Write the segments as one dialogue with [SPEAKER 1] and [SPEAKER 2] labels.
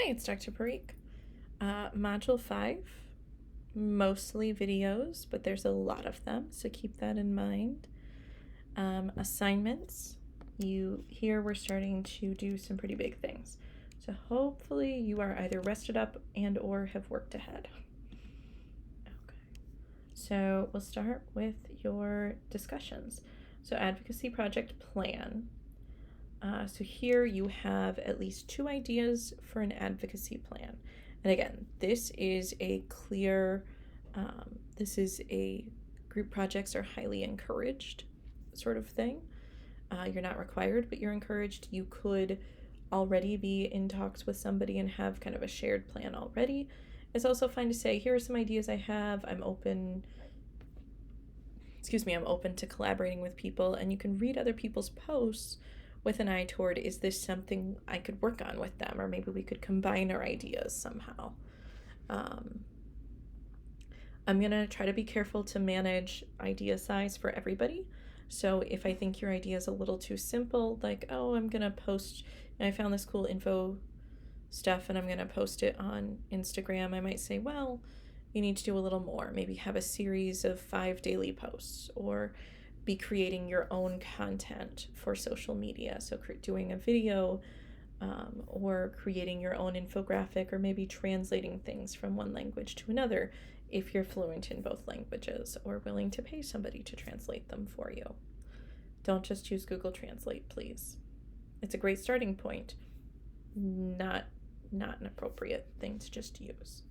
[SPEAKER 1] Hi, it's Dr. Parikh. Module 5, mostly videos, but there's a lot of them, so keep that in mind. Assignments. Here we're starting to do some pretty big things. So hopefully you are either rested up and or have worked ahead. Okay. So we'll start with your discussions. So advocacy project plan. So here you have at least 2 ideas for an advocacy plan. And again, this is a clear, this is a group projects are highly encouraged sort of thing. You're not required, but you're encouraged. You could already be in talks with somebody and have kind of a shared plan already. It's also fine to say, here are some ideas I have. I'm open to collaborating with people, and you can read other people's posts with an eye toward, is this something I could work on with them, or maybe we could combine our ideas somehow. I'm going to try to be careful to manage idea size for everybody. So if I think your idea is a little too simple, like, oh, I'm going to post, and I found this cool info stuff and I'm going to post it on Instagram, I might say, well, you need to do a little more. Maybe have a series of 5 daily posts, or be creating your own content for social media. So doing a video, or creating your own infographic, or maybe translating things from one language to another if you're fluent in both languages or willing to pay somebody to translate them for you. Don't just use Google Translate, please. It's a great starting point, not an appropriate thing to just use.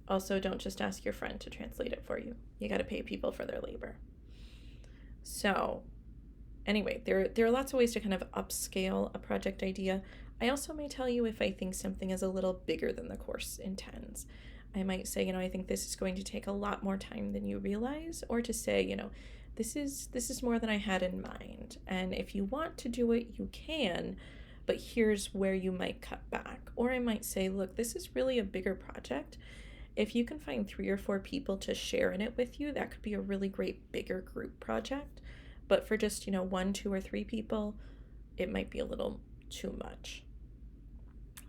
[SPEAKER 1] Also, don't just ask your friend to translate it for you. You got to pay people for their labor. So anyway, there are lots of ways to kind of upscale a project idea. I also may tell you if I think something is a little bigger than the course intends. I might say, I think this is going to take a lot more time than you realize, or to say, this is more than I had in mind. And if you want to do it, you can, but here's where you might cut back. Or I might say, look, this is really a bigger project. If you can find 3 or 4 people to share in it with you, that could be a really great bigger group project. But for just, 1, 2, or 3 people, it might be a little too much.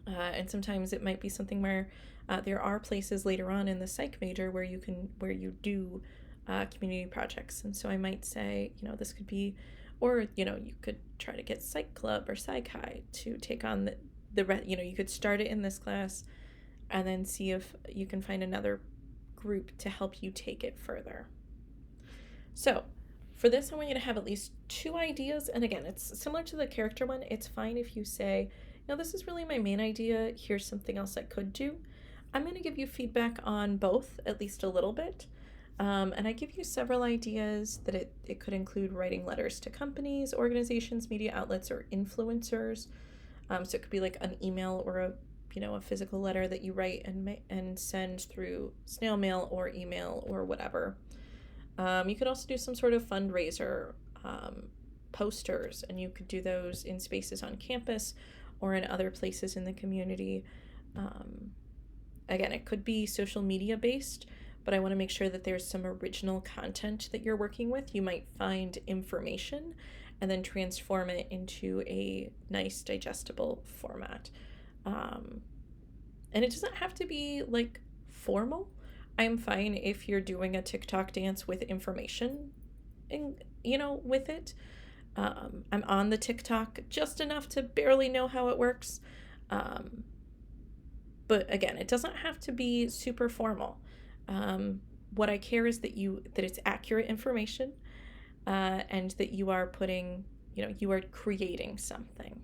[SPEAKER 1] And sometimes it might be something where there are places later on in the psych major where you do community projects. And so I might say, this could be, or, you could try to get Psych Club or Psych High to take on you could start it in this class and then see if you can find another group to help you take it further. So for this, I want you to have at least 2 ideas. And again, it's similar to the character one. It's fine if you say, this is really my main idea. Here's something else I could do. I'm going to give you feedback on both, at least a little bit. And I give you several ideas that it could include writing letters to companies, organizations, media outlets, or influencers. So it could be like an email or a physical letter that you write and send through snail mail or email or whatever. You could also do some sort of fundraiser posters, and you could do those in spaces on campus or in other places in the community. Again, it could be social media based, but I want to make sure that there's some original content that you're working with. You might find information and then transform it into a nice digestible format. And it doesn't have to be like formal. I'm fine if you're doing a TikTok dance with information with it. I'm on the TikTok just enough to barely know how it works. But again, it doesn't have to be super formal. What I care is that it's accurate information, and that you are putting, you are creating something.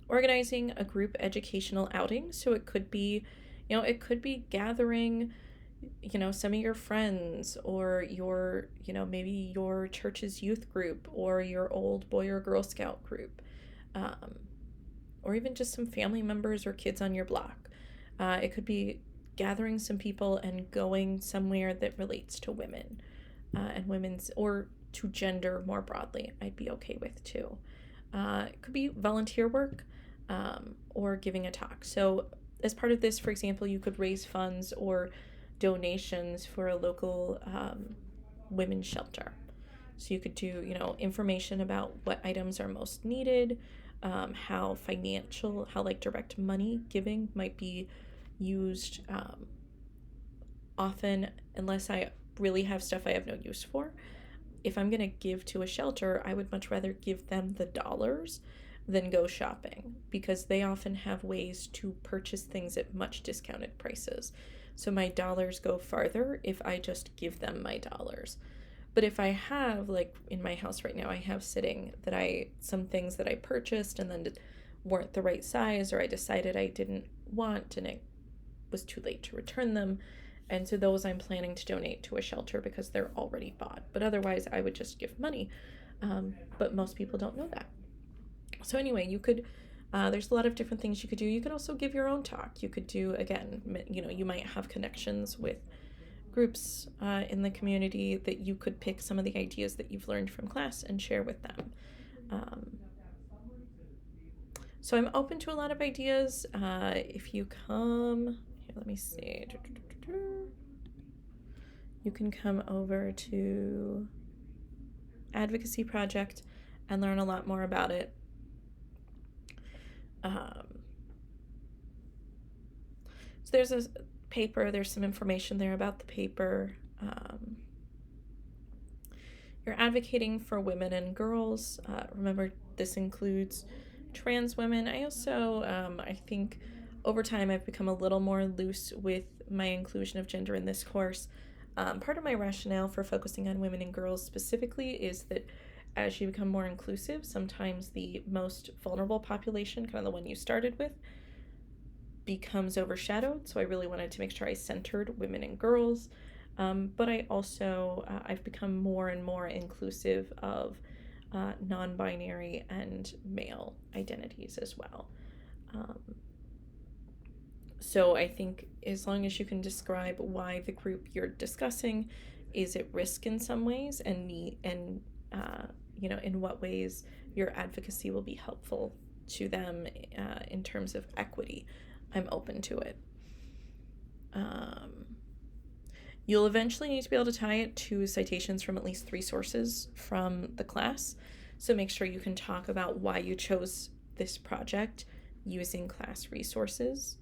[SPEAKER 1] Organizing a group educational outing. So it could be, gathering, some of your friends, or your, maybe your church's youth group, or your old Boy or Girl Scout group, or even just some family members or kids on your block. It could be gathering some people and going somewhere that relates to women, and women's, or to gender more broadly, I'd be okay with too. It could be volunteer work, or giving a talk. So as part of this, for example, you could raise funds or donations for a local women's shelter. So you could do, information about what items are most needed, how like direct money giving might be used often, unless I really have stuff I have no use for. If I'm going to give to a shelter, I would much rather give them the dollars than go shopping, because they often have ways to purchase things at much discounted prices. So my dollars go farther if I just give them my dollars. But if I have, like in my house right now, I have sitting some things that I purchased and then weren't the right size, or I decided I didn't want and it was too late to return them. And so those I'm planning to donate to a shelter because they're already bought. But otherwise, I would just give money. But most people don't know that. So anyway, you could, there's a lot of different things you could do. You could also give your own talk. You could do, again, you might have connections with groups in the community that you could pick some of the ideas that you've learned from class and share with them. So I'm open to a lot of ideas. If you come, here, let me see. You can come over to Advocacy Project and learn a lot more about it. So there's a paper, there's some information there about the paper. You're advocating for women and girls. Remember, this includes trans women. I also, I think over time I've become a little more loose with my inclusion of gender in this course. Part of my rationale for focusing on women and girls specifically is that as you become more inclusive, sometimes the most vulnerable population, kind of the one you started with, becomes overshadowed. So I really wanted to make sure I centered women and girls. But I also, I've become more and more inclusive of non-binary and male identities as well. So I think as long as you can describe why the group you're discussing is at risk in some ways, and in what ways your advocacy will be helpful to them in terms of equity, I'm open to it. You'll eventually need to be able to tie it to citations from at least 3 sources from the class. So make sure you can talk about why you chose this project using class resources.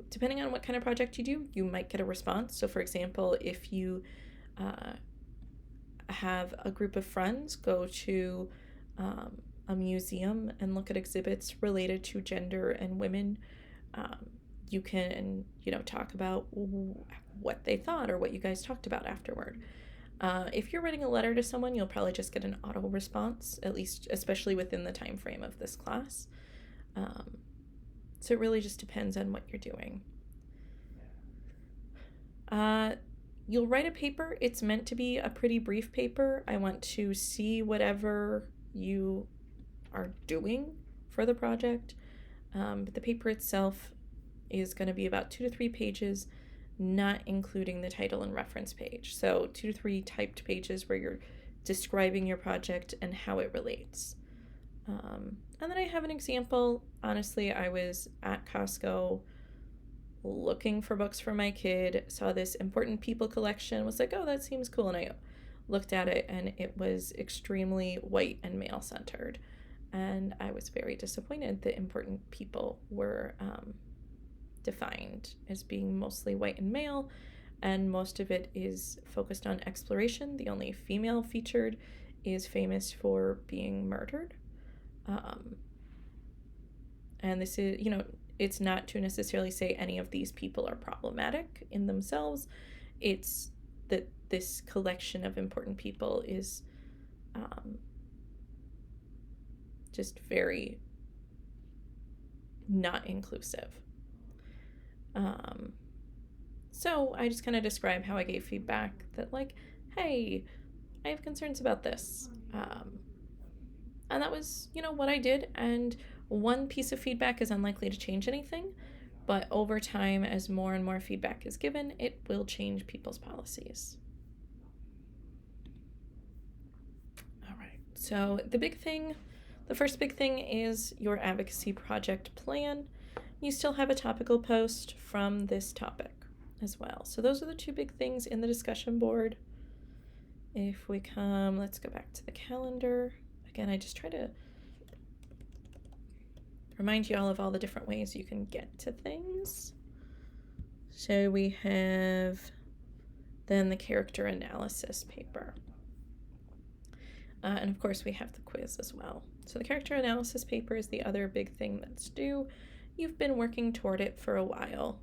[SPEAKER 1] Depending on what kind of project you do, you might get a response. So for example, if you have a group of friends go to a museum and look at exhibits related to gender and women, you can, talk about what they thought or what you guys talked about afterward. If you're writing a letter to someone, you'll probably just get an auto response, at least, especially within the time frame of this class. So it really just depends on what you're doing. You'll write a paper. It's meant to be a pretty brief paper. I want to see whatever you are doing for the project. But the paper itself is going to be about 2 to 3 pages, not including the title and reference page. So 2 to 3 typed pages where you're describing your project and how it relates. And then I have an example. Honestly, I was at Costco looking for books for my kid, saw this Important People collection, was like, oh, that seems cool. And I looked at it and it was extremely white and male centered. And I was very disappointed that Important People were defined as being mostly white and male, and most of it is focused on exploration. The only female featured is famous for being murdered. And this is, it's not to necessarily say any of these people are problematic in themselves. It's that this collection of Important People is just very not inclusive. So I just kind of describe how I gave feedback that, like, hey, I have concerns about this. And that was, what I did. And one piece of feedback is unlikely to change anything, but over time, as more and more feedback is given, it will change people's policies. All right. So the first big thing is your advocacy project plan. You still have a topical post from this topic as well. So those are the 2 big things in the discussion board. If we come, let's go back to the calendar. Again, I just try to remind you all of all the different ways you can get to things. So we have then the character analysis paper. And of course we have the quiz as well. So the character analysis paper is the other big thing that's due. You've been working toward it for a while.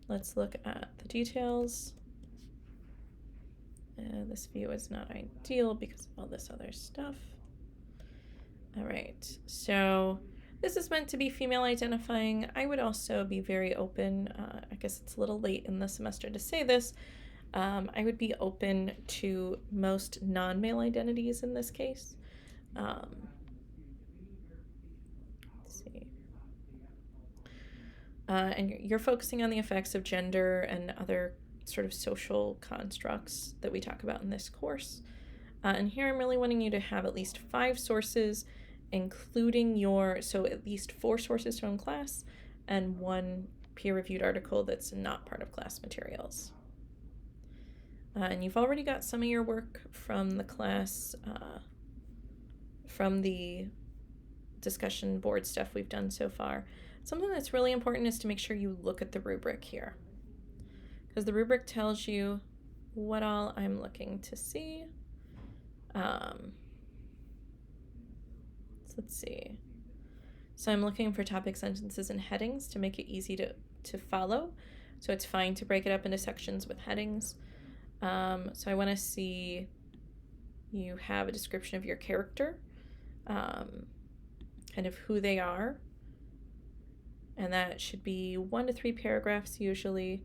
[SPEAKER 1] Let's look at the details. This view is not ideal because of all this other stuff. All right, so this is meant to be female identifying. I would also be very open, I guess it's a little late in the semester to say this, I would be open to most non-male identities in this case. Let's see. And you're focusing on the effects of gender and other sort of social constructs that we talk about in this course. And here I'm really wanting you to have at least 5 sources, including so at least 4 sources from class and 1 peer-reviewed article that's not part of class materials. And you've already got some of your work from the class, from the discussion board stuff we've done so far. Something that's really important is to make sure you look at the rubric here, because the rubric tells you what all I'm looking to see. Let's see. So I'm looking for topic sentences and headings to make it easy to follow. So it's fine to break it up into sections with headings. So I want to see you have a description of your character, kind of who they are. And that should be 1 to 3 paragraphs usually.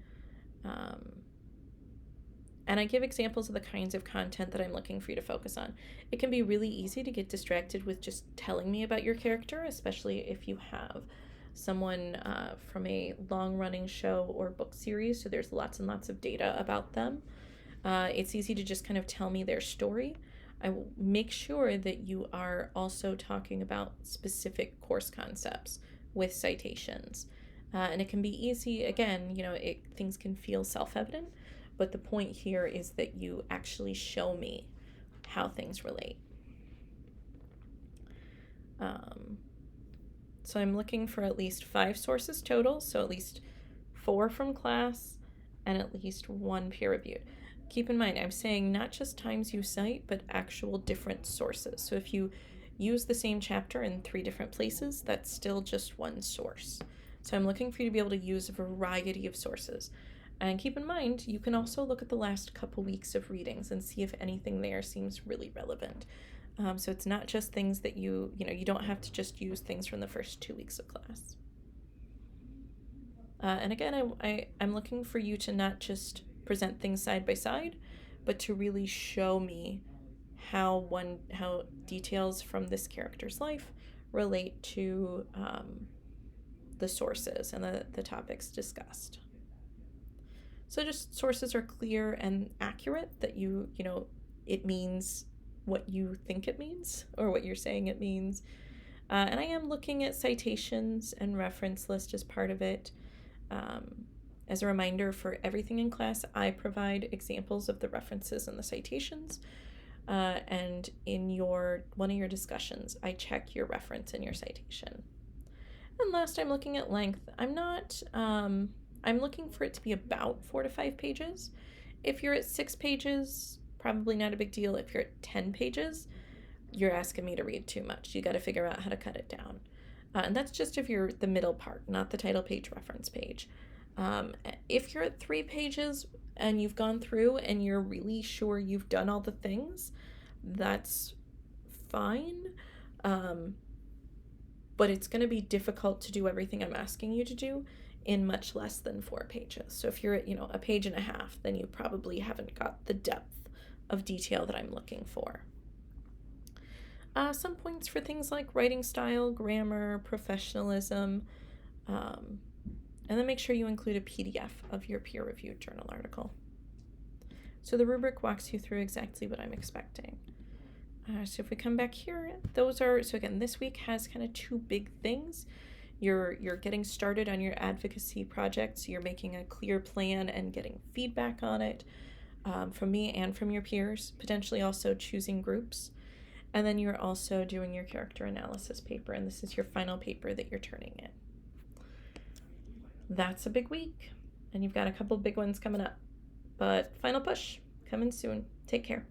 [SPEAKER 1] And I give examples of the kinds of content that I'm looking for you to focus on. It can be really easy to get distracted with just telling me about your character, especially if you have someone from a long-running show or book series, so there's lots and lots of data about them. It's easy to just kind of tell me their story. I will make sure that you are also talking about specific course concepts with citations. And it can be easy, again, things can feel self-evident, but the point here is that you actually show me how things relate. So I'm looking for at least 5 sources total, so at least 4 from class and at least 1 peer-reviewed. Keep in mind, I'm saying not just times you cite, but actual different sources. So if you use the same chapter in 3 different places, that's still just 1 source. So I'm looking for you to be able to use a variety of sources. And keep in mind, you can also look at the last couple weeks of readings and see if anything there seems really relevant. So it's not just things that you don't have to just use things from the first 2 weeks of class. And again, I'm looking for you to not just present things side by side, but to really show me how details from this character's life relate to the sources and the topics discussed. So just sources are clear and accurate, that it means what you think it means or what you're saying it means. And I am looking at citations and reference list as part of it. As a reminder, for everything in class, I provide examples of the references and the citations. And in one of your discussions, I check your reference and your citation. And last, I'm looking at length. I'm looking for it to be about 4 to 5 pages. If you're at 6 pages, probably not a big deal. If you're at 10 pages, you're asking me to read too much. You got to figure out how to cut it down. And that's just if you're the middle part, not the title page, reference page. If you're at 3 pages and you've gone through and you're really sure you've done all the things, that's fine. But it's going to be difficult to do everything I'm asking you to do in much less than 4 pages. So if you're at, a page and a half, then you probably haven't got the depth of detail that I'm looking for. Some points for things like writing style, grammar, professionalism, and then make sure you include a PDF of your peer-reviewed journal article. So the rubric walks you through exactly what I'm expecting. So if we come back here, so again, this week has kind of 2 big things. You're getting started on your advocacy projects. You're making a clear plan and getting feedback on it. from me and from your peers, potentially also choosing groups. And then you're also doing your character analysis paper, and this is your final paper that you're turning in. That's a big week, and you've got a couple big ones coming up. But final push coming soon. Take care.